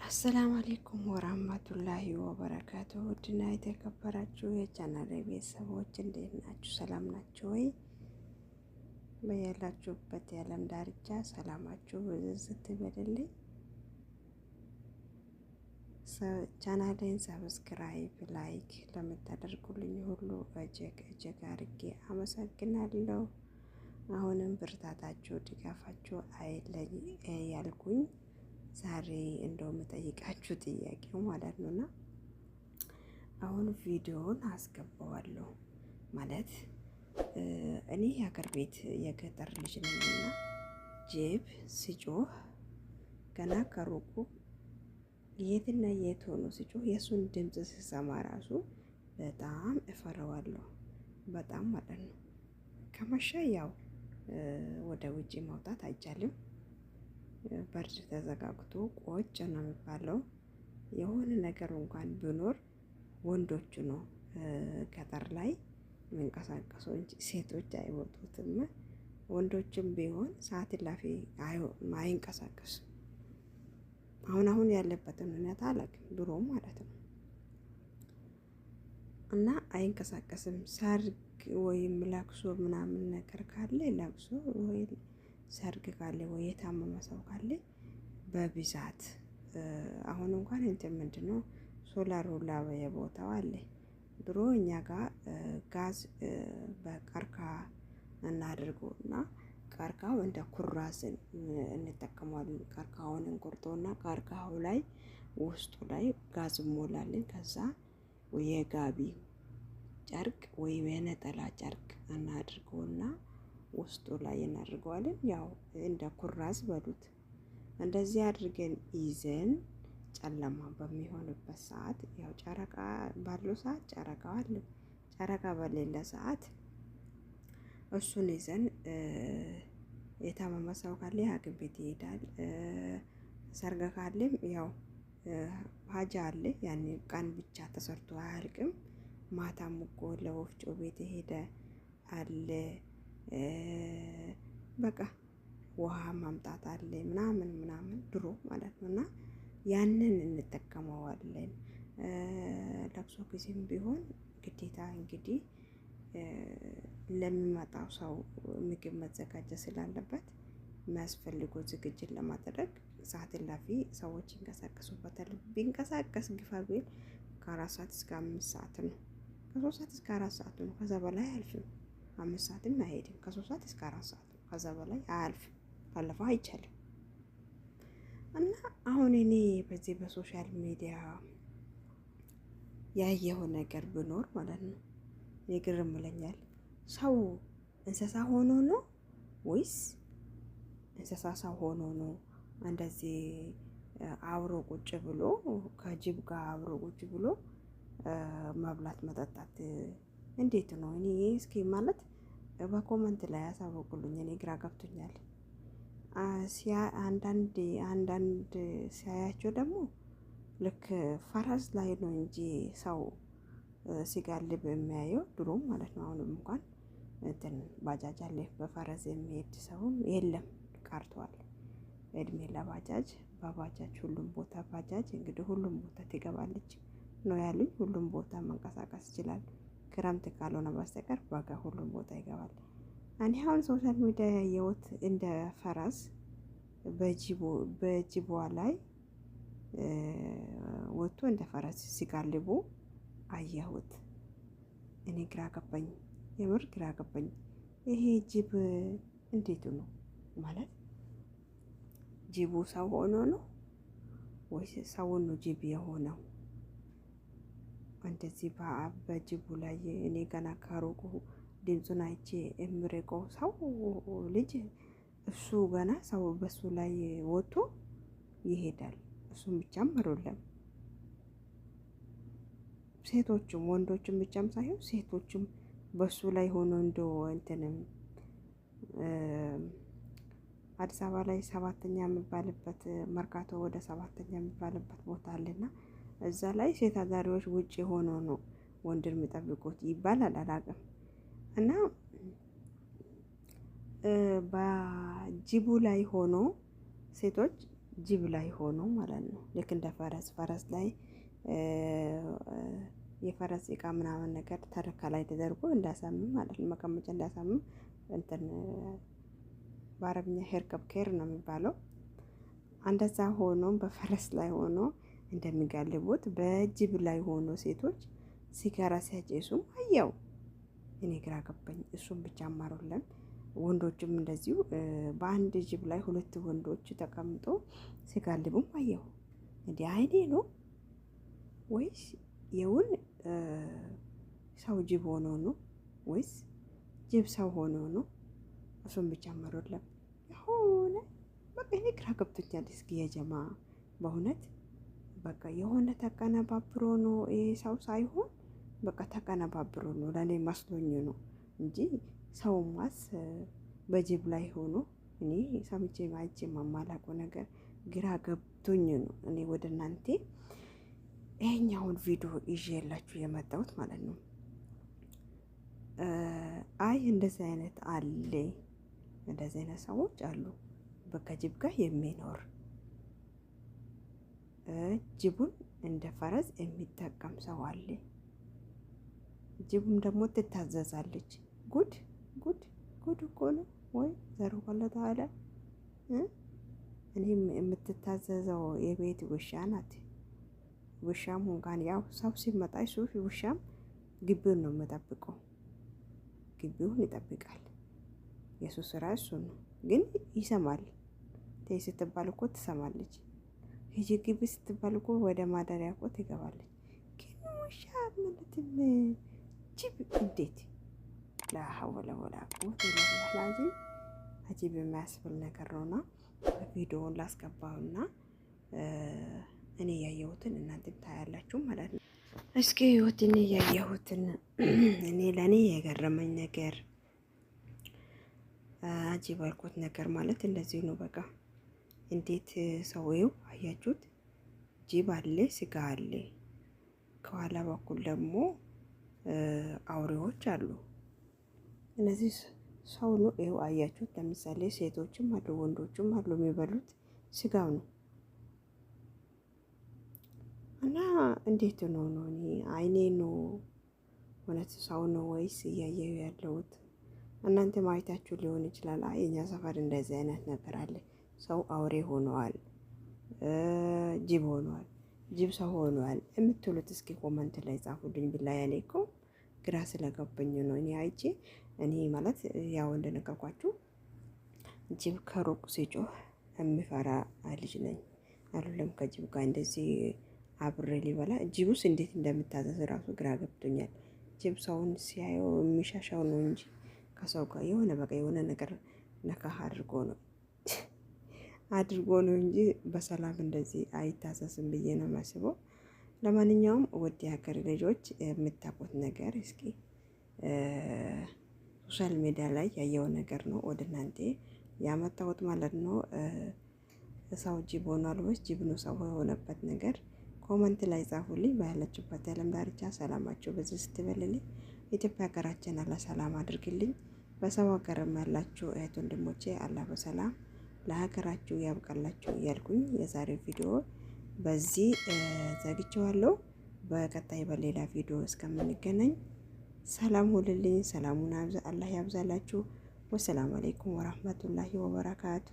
አሰላሙ አሌይኩም ወራህመቱላሂ ወበረካቱ። ውድና የተከበራችሁ የቻናሌ ቤተሰቦች እንዴት ናችሁ? ሰላም ናችሁ ወይ? በያላችሁበት የዓለም ዳርቻ ሰላማችሁ ብዝዝት ይበልልኝ። ቻናሌን ሰብስክራይብ፣ ላይክ ለምታደርጉልኝ ሁሉ እጅግ አድርጌ አመሰግናለሁ። አሁንም ብርታታችሁ ድጋፋችሁ አይለኝ ያልኩኝ ዛሬ እንደው የምጠይቃችሁ ጥያቄው ማለት ነውና አሁን ቪዲዮውን አስገባዋለሁ ማለት እኔ የሀገር ቤት የገጠር ልጅ ነኝና ጅብ ሲጮህ ገና ከሩቁ የትና የት ሆኖ ሲጮህ የእሱን ድምፅ ሲሰማ ራሱ በጣም እፈራዋለሁ። በጣም ማለት ነው። ከመሸ ያው ወደ ውጪ ማውጣት አይቻልም። በር ተዘጋግቶ ቆጭ ነው የሚባለው። የሆነ ነገር እንኳን ቢኖር ወንዶቹ ነው ገጠር ላይ የሚንቀሳቀሱ እንጂ ሴቶች አይወጡትም። ወንዶችም ቢሆን ሰዓት እላፊ አይንቀሳቀሱም። አሁን ያለበትን ሁኔታ አላውቅም፣ ድሮ ማለት ነው። እና አይንቀሳቀስም። ሰርግ ወይም ለቅሶ ምናምን ነገር ካለ ለቅሶ ወይ ሰርግ ካለ ወይ የታመመ ሰው ካለ በብዛት አሁን እንኳን እንትን ምንድነው ሶላር ሁላ በየቦታው አለ። ድሮ እኛ ጋር ጋዝ በቀርከሃ እናድርገው እና ቀርከሃው እንደ ኩራዝ እንጠቀማለን። ቀርከሃውን እንቆርጠውና ቀርከሃው ላይ ውስጡ ላይ ጋዝ ሞላለን። ከዛ የጋቢ ጨርቅ ወይ የነጠላ ጨርቅ እናድርገውና ውስጡ ላይ እናድርገዋለን። ያው እንደ ኩራዝ በሉት። እንደዚህ አድርገን ይዘን ጨለማ በሚሆንበት ሰዓት ያው ጨረቃ ባለው ሰዓት ጨረቃ አለ፣ ጨረቃ በሌለ ሰዓት እሱን ይዘን የታመመ ሰው ካለ ሐኪም ቤት ይሄዳል። ሰርግ ካለም ያው ሀጃ አለ። ያኔ ቀን ብቻ ተሰርቶ አያልቅም። ማታም እኮ ለወፍጮ ቤት ሄደ አለ። በቃ ውሃ ማምጣት አለ ምናምን ድሮ ማለት ነው። እና ያንን እንጠቀመዋለን። ለቅሶ ጊዜም ቢሆን ግዴታ እንግዲህ ለሚመጣው ሰው ምግብ መዘጋጀት ስላለበት የሚያስፈልገው ዝግጅት ለማድረግ ሰዓት እላፊ ሰዎች ይንቀሳቀሱበታል። ቢንቀሳቀስ ግፋ ቢል ከ4 ሰዓት እስከ 5 ሰዓት ነው። ከ3 ሰዓት እስከ 4 ሰዓት ነው። ከዛ በላይ አያልፍም። 5 ሰዓትም አይሄድም። ከ3 ሰዓት እስከ 4 ሰዓት ነው። ከዛ በላይ አያልፍም። ካለፈው አይቻልም። እና አሁን እኔ በዚህ በሶሻል ሚዲያ ያየው ነገር ብኖር ማለት ነው የግርም ይለኛል። ሰው እንስሳ ሆኖ ነው ወይስ እንስሳ ሰው ሆኖ ነው እንደዚህ አብሮ ቁጭ ብሎ ከጅብ ጋር አብሮ ቁጭ ብሎ መብላት መጠጣት እንዴት ነው? እኔ እስኪ ማለት በኮመንት ላይ ያሳውቁልኝ። እኔ ግራ ገብቶኛል። አንዳንድ ሲያያቸው ደግሞ ልክ ፈረስ ላይ ነው እንጂ ሰው ሲጋልብ የሚያየው ድሮም ማለት ነው። አሁንም እንኳን እንትን ባጃጅ አለ፣ በፈረስ የሚሄድ ሰውም የለም ቀርቷል። እድሜ ለባጃጅ። በባጃጅ ሁሉም ቦታ ባጃጅ እንግዲህ ሁሉም ቦታ ትገባለች ነው ያሉኝ። ሁሉም ቦታ መንቀሳቀስ ይችላል፣ ክረምት ካልሆነ በስተቀር በጋ ሁሉም ቦታ ይገባል። እኔ አሁን ሶሻል ሚዲያ ያየሁት እንደ ፈረስ በጅቧ ላይ ወጥቶ እንደ ፈረስ ሲጋልቡ አየሁት። እኔ ግራ ገባኝ፣ የምር ግራ ገባኝ። ይሄ ጅብ እንዴት ነው ማለት ጅቡ ሰው ሆኖ ነው ወይስ ሰው ነው ጅብ የሆነው? እንደዚህ በጅቡ ላይ እኔ ገና ከሩቁ ድምፁን አይቼ እምርቀው ሰው ልጅ እሱ ገና ሰው በሱ ላይ ወጥቶ ይሄዳል። እሱም ብቻም አይደለም ሴቶቹም ወንዶቹም ብቻም ሳይሆን ሴቶቹም በሱ ላይ ሆኖ እንደው እንትንም አዲስ አበባ ላይ 7ኛ የሚባልበት መርካቶ ወደ 7ኛ የሚባልበት ቦታ አለና እዛ ላይ ሴት አዳሪዎች ውጪ ሆኖ ነው ወንድን የሚጠብቁት ይባላል። አላውቅም። እና በጅቡ ላይ ሆኖ ሴቶች ጅብ ላይ ሆኖ ማለት ነው። ልክ እንደ ፈረስ ላይ የፈረስ እቃ ምናምን ነገር ተረካ ላይ ተደርጎ እንዳሳምም ማለት ነው። መቀመጫ እንዳሳምም እንትን በአረብኛ ሄርከብ ኬር ነው የሚባለው። እንደዛ ሆኖ በፈረስ ላይ ሆኖ እንደሚጋልቡት በጅብ ላይ ሆኖ ሴቶች ሲጋራ ሲያጨሱ አየው። እኔ ግራ ገባኝ። እሱም ብቻ አማሩለን ወንዶችም እንደዚሁ በአንድ ጅብ ላይ 2 ወንዶች ተቀምጦ ሲጋልቡም አየው። እንዴ አይኔ ነው ወይስ የውን ሰው ጅብ ሆኖ ነው ወይስ ጅብ ሰው ሆኖ ነው? እሱም ብቻ አማሩለን የሆነ በቃ እኔ ግራ ገብቶኛል። እስኪ የጀማ በእውነት በቃ የሆነ ተቀነባብሮ ነው ይሄ ሰው ሳይሆን በቃ ተቀነባብሮ ነው ለኔ መስሎኝ ነው እንጂ ሰውማስ በጅብ ላይ ሆኖ እኔ ሰምቼ ማይቼ የማላውቀው ነገር ግራ ገብቶኝ ነው እኔ ወደ እናንተ ይሄኛውን ቪዲዮ ይዤላችሁ የመጣሁት ማለት ነው። አይ እንደዚህ አይነት አለ፣ እንደዚህ አይነት ሰዎች አሉ። ከጅብ ጋር የሚኖር ጅቡን እንደ ፈረስ የሚጠቀም ሰው አለ። ጅቡም ደግሞ ትታዘዛለች። ጉድ ጉድ ጉድ እኮ ነው ወይ ዘሩ ወለታ አለ። እኔም የምትታዘዘው የቤት ውሻ ናት። ውሻም እንኳን ያው ሰው ሲመጣ ሱፍ ውሻም ግቢውን ነው የምጠብቀው። ግቢውን ይጠብቃል። የሱ ስራ እሱ ነው። ግን ይሰማል። ተይ ስትባል እኮ ትሰማለች። ሂጂ ግቢ ስትባል እኮ ወደ ማደሪያ እኮ ትገባለች። ግን ውሻ ማለትም ጅብ እንዴት ላሐወለ ወላ ቁወተ ኢላ ቢላህ አጂብ የሚያስብል ነገር ነውና ቪዲዮውን ላስገባውና እኔ ያየሁትን እናንተም ታያላችሁ ማለት ነው። እስኪ እኔ ያየሁትን እኔ ለኔ የገረመኝ ነገር አጂብ አልኩት ነገር ማለት እንደዚህ ነው። በቃ እንዴት ሰውየው አያችሁት? ጅብ አለ፣ ስጋ አለ፣ ከኋላ በኩል ደግሞ አውሬዎች አሉ። እነዚህ ሰው ነው ይኸው አያችሁት። ለምሳሌ ሴቶችም አሉ ወንዶችም አሉ። የሚበሉት ስጋው ነው እና እንዴት ነው እኔ አይኔ ነው እውነት ሰው ነው ወይስ እያየሁ ያለሁት? እናንተ ማየታችሁ ሊሆን ይችላል። አይ እኛ ሰፈር እንደዚህ አይነት ነገር አለ፣ ሰው አውሬ ሆኗል፣ ጅብ ሆኗል፣ ጅብ ሰው ሆኗል የምትሉት እስኪ ኮመንት ላይ ጻፉልኝ። ቢላ ያኔ እኮ ግራ ስለገባኝ ነው እኔ አይቼ እኔ ማለት ያው እንደነገርኳችሁ ጅብ ከሩቅ ሲጮህ የሚፈራ ልጅ ነኝ። አይደለም ከጅብ ጋር እንደዚህ አብሬ ሊበላ ጅቡስ እንዴት እንደምታዘዝ ራሱ ግራ ገብቶኛል። ጅብ ሰውን ሲያየው የሚሻሻው ነው እንጂ ከሰው ጋር የሆነ በቃ የሆነ ነገር ነካ አድርጎ ነው እንጂ በሰላም እንደዚህ አይታዘዝም ብዬ ነው የማስበው። ለማንኛውም ውድ የሀገር ልጆች የምታውቁት ነገር እስኪ ሶሻል ሚዲያ ላይ ያየው ነገር ነው ወደ እናንተ ያመጣሁት ማለት ነው። ሰው ጅብ ሆኗል ወይስ ጅብ ነው ሰው የሆነበት ነገር ኮመንት ላይ ጻፉልኝ። ባያላችሁበት የዓለም ዳርቻ ሰላማችሁ በዚህ ስትበልልኝ ኢትዮጵያ ሀገራችን አላህ ሰላም አድርግልኝ። በሰው ሀገርም ያላችሁ እህት ወንድሞቼ አላህ በሰላም ለሀገራችሁ ያብቃላችሁ እያልኩኝ የዛሬው ቪዲዮ በዚህ ዘግቼዋለሁ። በቀጣይ በሌላ ቪዲዮ እስከምንገናኝ ሰላም ሁልልኝ። ሰላሙን አላህ ያብዛላችሁ። ወሰላሙ አለይኩም ወራህመቱላሂ ወበረካቱ።